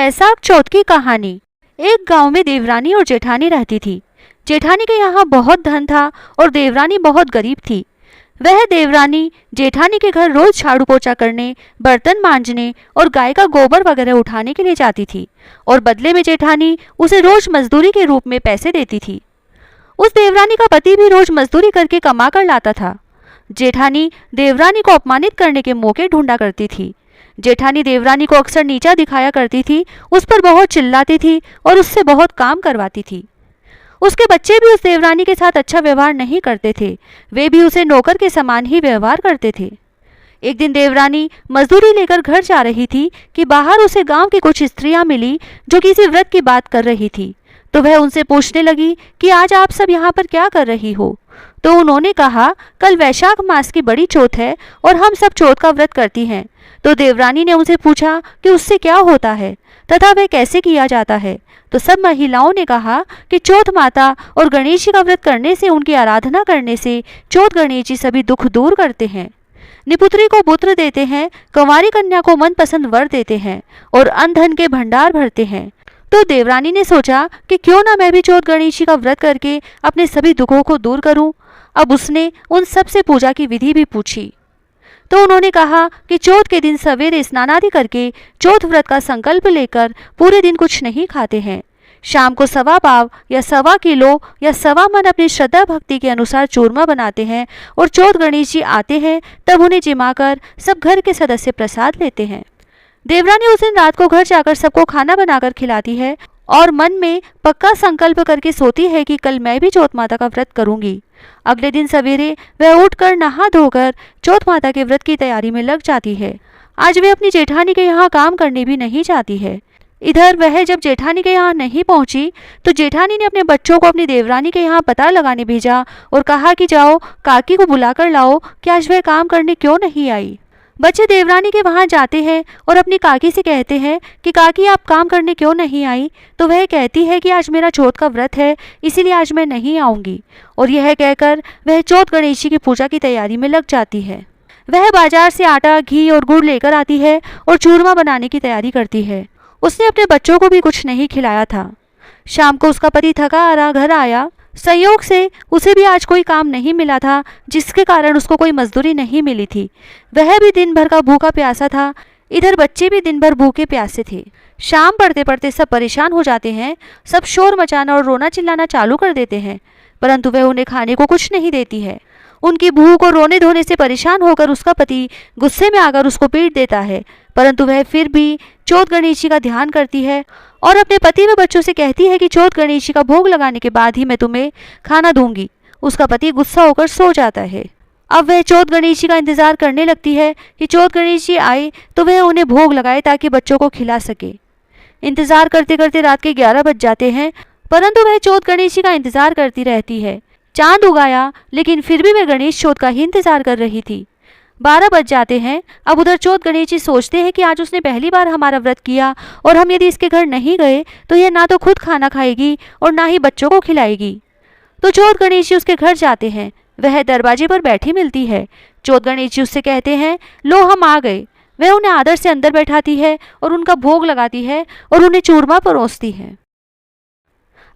वैशाख चौथ की कहानी। एक गांव में देवरानी और जेठानी रहती थी। जेठानी के यहाँ बहुत धन था और देवरानी बहुत गरीब थी। वह देवरानी जेठानी के घर रोज झाड़ू पोछा करने, बर्तन मांजने और गाय का गोबर वगैरह उठाने के लिए जाती थी और बदले में जेठानी उसे रोज मजदूरी के रूप में पैसे देती थी। उस देवरानी का पति भी रोज मजदूरी करके कमा कर लाता था। जेठानी देवरानी को अपमानित करने के मौके ढूंढा करती थी। जेठानी देवरानी को अक्सर नीचा दिखाया करती थी, उस पर बहुत चिल्लाती थी और उससे बहुत काम करवाती थी। उसके बच्चे भी उस देवरानी के साथ अच्छा व्यवहार नहीं करते थे, वे भी उसे नौकर के समान ही व्यवहार करते थे। एक दिन देवरानी मजदूरी लेकर घर जा रही थी कि बाहर उसे गांव की कुछ स्त्रियां मिली जो किसी व्रत की बात कर रही थी। तो वह उनसे पूछने लगी कि आज आप सब यहाँ पर क्या कर रही हो। तो उन्होंने कहा, कल वैशाख मास की बड़ी चौथ है और हम सब चौथ का व्रत करती हैं। तो देवरानी ने उनसे पूछा कि उससे क्या होता है तथा वह कैसे किया जाता है। तो सब महिलाओं ने कहा कि चौथ माता और गणेश जी का व्रत करने से, उनकी आराधना करने से चौथ गणेश जी सभी दुख दूर करते हैं, निपुत्री को पुत्र देते हैं, कुंवारी कन्या को मनपसंद वर देते हैं और अन्न धन के भंडार भरते हैं। तो देवरानी ने सोचा कि क्यों ना मैं भी चौथ गणेश जी का व्रत करके अपने सभी दुखों को दूर करूं। अब उसने उन सब से पूजा की विधि भी पूछी। तो उन्होंने कहा कि चौथ के दिन सवेरे स्नान आदि करके चौथ व्रत का संकल्प लेकर पूरे दिन कुछ नहीं खाते हैं। शाम को 1.25 पाव या 1.25 किलो या 1.25 मन अपनी श्रद्धा भक्ति के अनुसार चूरमा बनाते हैं और चौथ गणेश जी आते हैं तब उन्हें जिमाकर सब घर के सदस्य प्रसाद लेते हैं। देवरानी उस दिन रात को घर जाकर सबको खाना बनाकर खिलाती है और मन में पक्का संकल्प करके सोती है कि कल मैं भी चौथ माता का व्रत करूंगी। अगले दिन सवेरे वह उठकर नहा धोकर चौथ माता के व्रत की तैयारी में लग जाती है। आज वे अपनी जेठानी के यहाँ काम करने भी नहीं जाती है। इधर वह जब जेठानी के यहाँ नहीं पहुंची तो जेठानी ने अपने बच्चों को अपनी देवरानी के यहाँ पता लगाने भेजा और कहा कि जाओ काकी को बुलाकर लाओ कि आज वह काम करने क्यों नहीं आई। बच्चे देवरानी के वहाँ जाते हैं और अपनी काकी से कहते हैं कि काकी आप काम करने क्यों नहीं आई। तो वह कहती है कि आज मेरा चौथ का व्रत है, इसीलिए आज मैं नहीं आऊँगी। और यह कहकर वह चौथ गणेश जी की पूजा की तैयारी में लग जाती है। वह बाजार से आटा, घी और गुड़ लेकर आती है और चूरमा बनाने की तैयारी करती है। उसने अपने बच्चों को भी कुछ नहीं खिलाया था। शाम को उसका पति थका हारा घर आया। संयोग से उसे भी आज कोई काम नहीं मिला था, जिसके कारण उसको कोई मजदूरी नहीं मिली थी। वह भी दिन भर का भूखा प्यासा था। इधर बच्चे भी दिन भर भूखे प्यासे थे। शाम पड़ते पड़ते सब परेशान हो जाते हैं। सब शोर मचाना और रोना चिल्लाना चालू कर देते हैं, परंतु वह उन्हें खाने को कुछ नहीं देती है। उनकी भूख और रोने धोने से परेशान होकर उसका पति गुस्से में आकर उसको पीट देता है, परंतु वह फिर भी चौथ गणेश जी का ध्यान करती है और अपने पति व बच्चों से कहती है कि चौथ गणेश जी का भोग लगाने के बाद ही मैं तुम्हें खाना दूंगी। उसका पति गुस्सा होकर सो जाता है। अब वह चौथ गणेश जी का इंतजार करने लगती है कि चौथ गणेश जी आए तो वह उन्हें भोग लगाए ताकि बच्चों को खिला सके। इंतजार करते करते रात के 11 बज जाते हैं, परंतु वह चौथ गणेश जी का इंतजार करती रहती है। चांद उगाया, लेकिन फिर भी वह गणेश चौथ का ही इंतजार कर रही थी। 12 बज जाते हैं। अब उधर चौथ गणेश जी सोचते हैं कि आज उसने पहली बार हमारा व्रत किया और हम यदि इसके घर नहीं गए तो यह ना तो खुद खाना खाएगी और ना ही बच्चों को खिलाएगी। तो चौथ गणेश जी उसके घर जाते हैं। वह दरवाजे पर बैठी मिलती है। चौथ गणेश जी उससे कहते हैं, लो हम आ गए। वह उन्हें आदर से अंदर बैठाती है और उनका भोग लगाती है और उन्हें चूरमा परोसती है।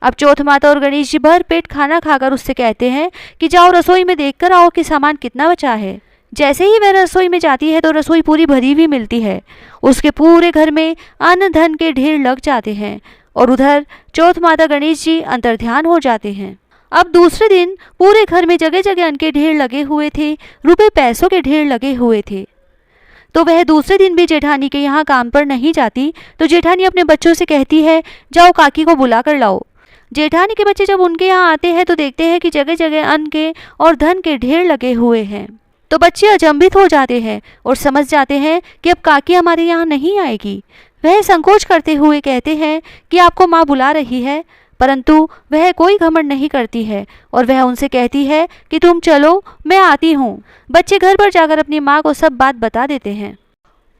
अब चौथ माता और गणेश जी भर पेट खाना खाकर उससे कहते हैं कि जाओ रसोई में देखकर आओ कि सामान कितना बचा है। जैसे ही वह रसोई में जाती है तो रसोई पूरी भरी हुई मिलती है। उसके पूरे घर में अन्न धन के ढेर लग जाते हैं और उधर चौथ माता गणेश जी अंतर्ध्यान हो जाते हैं। अब दूसरे दिन पूरे घर में जगह जगह अन्न के ढेर लगे हुए थे, रुपए पैसों के ढेर लगे हुए थे। तो वह दूसरे दिन भी जेठानी के यहाँ काम पर नहीं जाती। तो जेठानी अपने बच्चों से कहती है, जाओ काकी को बुला कर लाओ। जेठानी के बच्चे जब उनके यहाँ आते हैं तो देखते हैं कि जगह जगह अन्न के और धन के ढेर लगे हुए हैं। तो बच्चे अचंभित हो जाते हैं और समझ जाते हैं कि अब काकी हमारे यहाँ नहीं आएगी। वह संकोच करते हुए कहते हैं कि आपको माँ बुला रही है, परंतु वह कोई घमंड नहीं करती है और वह उनसे कहती है कि तुम चलो, मैं आती हूँ। बच्चे घर पर जाकर अपनी माँ को सब बात बता देते हैं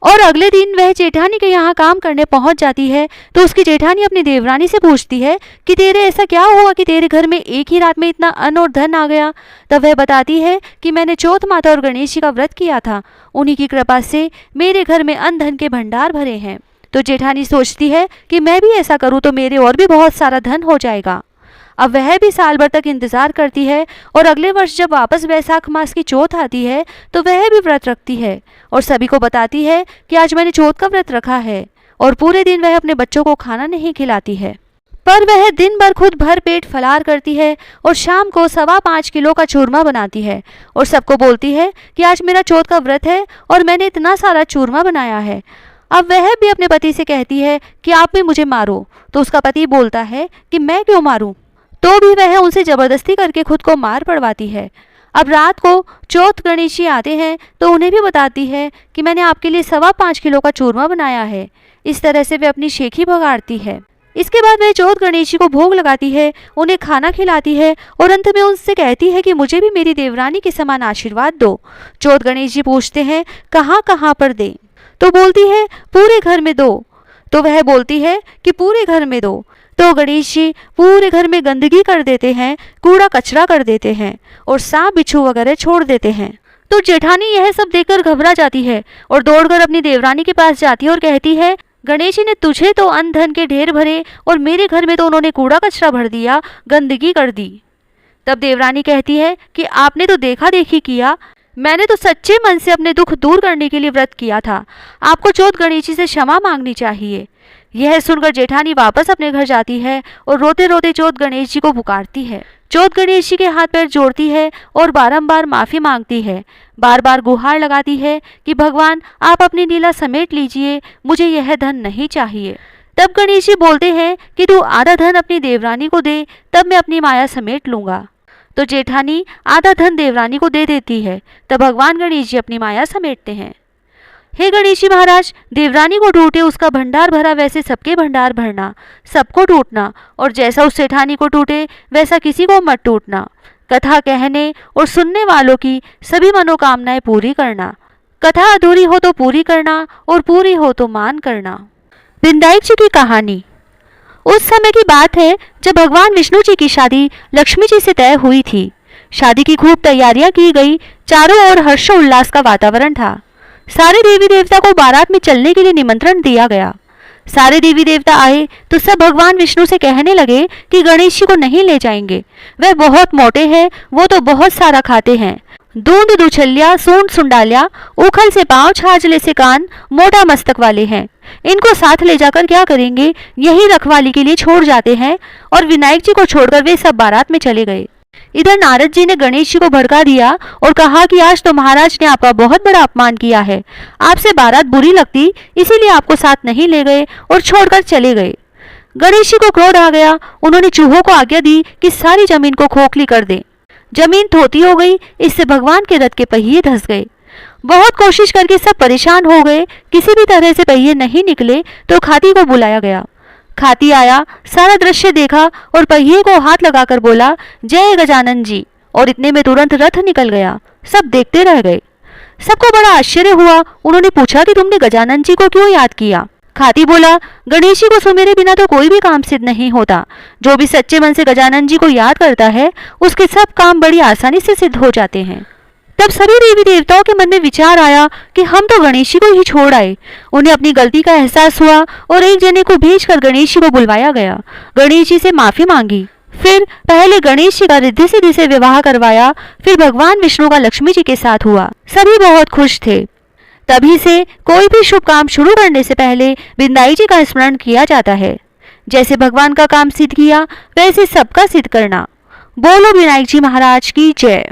और अगले दिन वह जेठानी के यहाँ काम करने पहुँच जाती है। तो उसकी जेठानी अपनी देवरानी से पूछती है कि तेरे ऐसा क्या हुआ कि तेरे घर में एक ही रात में इतना अन्न और धन आ गया। तब वह बताती है कि मैंने चौथ माता और गणेश जी का व्रत किया था, उन्हीं की कृपा से मेरे घर में अन्न धन के भंडार भरे हैं। तो जेठानी सोचती है कि मैं भी ऐसा करूं तो मेरे और भी बहुत सारा धन हो जाएगा। अब वह भी साल भर तक इंतजार करती है और अगले वर्ष जब वापस वैशाख मास की चौथ आती है तो वह भी व्रत रखती है और सभी को बताती है कि आज मैंने चौथ का व्रत रखा है, और पूरे दिन वह अपने बच्चों को खाना नहीं खिलाती है। पर वह दिन भर खुद भर पेट फलार करती है और शाम को 5.25 किलो का चूरमा बनाती है और सबको बोलती है कि आज मेरा चौथ का व्रत है और मैंने इतना सारा चूरमा बनाया है। अब वह भी अपने पति से कहती है कि आप भी मुझे मारो, तो उसका पति बोलता है कि मैं क्यों मारूं, तो भी वह उनसे जबरदस्ती करके खुद को मार पड़वाती है। अब रात को चौथ गणेश जी आते हैं तो उन्हें भी बताती है कि मैंने आपके लिए 5.25 किलो का चूरमा बनाया है। इस तरह से वे अपनी शेखी भगाड़ती है। इसके बाद वह चौथ गणेश जी को भोग लगाती है, उन्हें खाना खिलाती है और अंत में उनसे कहती है कि मुझे भी मेरी देवरानी के समान आशीर्वाद दो। चौथ गणेश जी पूछते हैं कहाँ कहाँ पर दें, तो बोलती है पूरे घर में दो। तो वह बोलती है कि पूरे घर में दो। तो गणेश जी पूरे घर में गंदगी कर देते हैं, कूड़ा कचरा कर देते हैं और सांप बिच्छू वगैरह छोड़ देते हैं। तो जेठानी यह सब देखकर घबरा जाती है और दौड़कर अपनी देवरानी के पास जाती है और कहती है गणेश जी ने तुझे तो अन्न धन के ढेर भरे और मेरे घर में तो उन्होंने कूड़ा कचरा भर दिया, गंदगी कर दी। तब देवरानी कहती है कि आपने तो देखा देखी किया, मैंने तो सच्चे मन से अपने दुख दूर करने के लिए व्रत किया था, आपको चौथ गणेश जी से क्षमा मांगनी चाहिए। यह सुनकर जेठानी वापस अपने घर जाती है और रोते रोते चौथ गणेश जी को पुकारती है। चौथ गणेश जी के हाथ पैर जोड़ती है और बारंबार माफी मांगती है, बार बार गुहार लगाती है कि भगवान आप अपनी लीला समेट लीजिए, मुझे यह धन नहीं चाहिए। तब गणेश जी बोलते हैं कि तू आधा धन अपनी देवरानी को दे, तब मैं अपनी माया समेट लूंगा। तो जेठानी आधा धन देवरानी को दे देती है। तब भगवान गणेश जी अपनी माया समेटते हैं। हे गणेश जी महाराज, देवरानी को टूटे उसका भंडार भरा वैसे सबके भंडार भरना, सबको टूटना, और जैसा उस सेठानी को टूटे वैसा किसी को मत टूटना। कथा कहने और सुनने वालों की सभी मनोकामनाएं पूरी करना। कथा अधूरी हो तो पूरी करना और पूरी हो तो मान करना। विनायक जी की कहानी। उस समय की बात है जब भगवान विष्णु जी की शादी लक्ष्मी जी से तय हुई थी। शादी की खूब तैयारियां की गई, चारों ओर हर्षोल्लास का वातावरण था। सारे देवी देवता को बारात में चलने के लिए निमंत्रण दिया गया। सारे देवी देवता आए तो सब भगवान विष्णु से कहने लगे कि गणेश जी को नहीं ले जाएंगे, वह बहुत मोटे हैं, वो तो बहुत सारा खाते हैं। दूंद दुछल्या, सूंड सुंडालिया, उखल से पांव, छाजले से कान, मोटा मस्तक वाले हैं। इनको साथ ले जाकर क्या करेंगे, यही रखवाली के लिए छोड़ जाते हैं। और विनायक जी को छोड़कर वे सब बारात में चले गए। इधर नारद जी ने गणेश जी को भड़का दिया और कहा कि आज तो महाराज ने आपका बहुत बड़ा अपमान किया है, आपसे बारात बुरी लगती इसीलिए आपको साथ नहीं ले गए और छोड़कर चले गए। गणेश जी को क्रोध आ गया, उन्होंने चूहों को आज्ञा दी कि सारी जमीन को खोखली कर दें। जमीन थोती हो गई, इससे भगवान के रथ के पहिए धंस गए। बहुत कोशिश करके सब परेशान हो गए, किसी भी तरह से पहिए नहीं निकले तो खाती को बुलाया गया। खाती आया, सारा दृश्य देखा और पहिए को हाथ लगाकर बोला जय गजानन जी, और इतने में तुरंत रथ निकल गया। सब देखते रह गए। सबको बड़ा आश्चर्य हुआ। उन्होंने पूछा कि तुमने गजानन जी को क्यों याद किया। खाती बोला गणेश जी को सुमेरे बिना तो कोई भी काम सिद्ध नहीं होता। जो भी सच्चे मन से गजानन जी को याद करता है उसके सब काम बड़ी आसानी से सिद्ध हो जाते हैं। तब सभी देवी देवताओं के मन में विचार आया कि हम तो गणेश जी को ही छोड़ आए। उन्हें अपनी गलती का एहसास हुआ और एक जने को भेजकर गणेश जी को बुलवाया गया। गणेश जी से माफी मांगी। फिर पहले गणेश जी का रिद्धि सिद्धि से विवाह करवाया, फिर भगवान विष्णु का लक्ष्मी जी के साथ हुआ। सभी बहुत खुश थे। तभी से कोई भी शुभ काम शुरू करने से पहले विनायक जी का स्मरण किया जाता है। जैसे भगवान का काम सिद्ध किया वैसे सबका सिद्ध करना। बोलो विनायक जी महाराज की जय।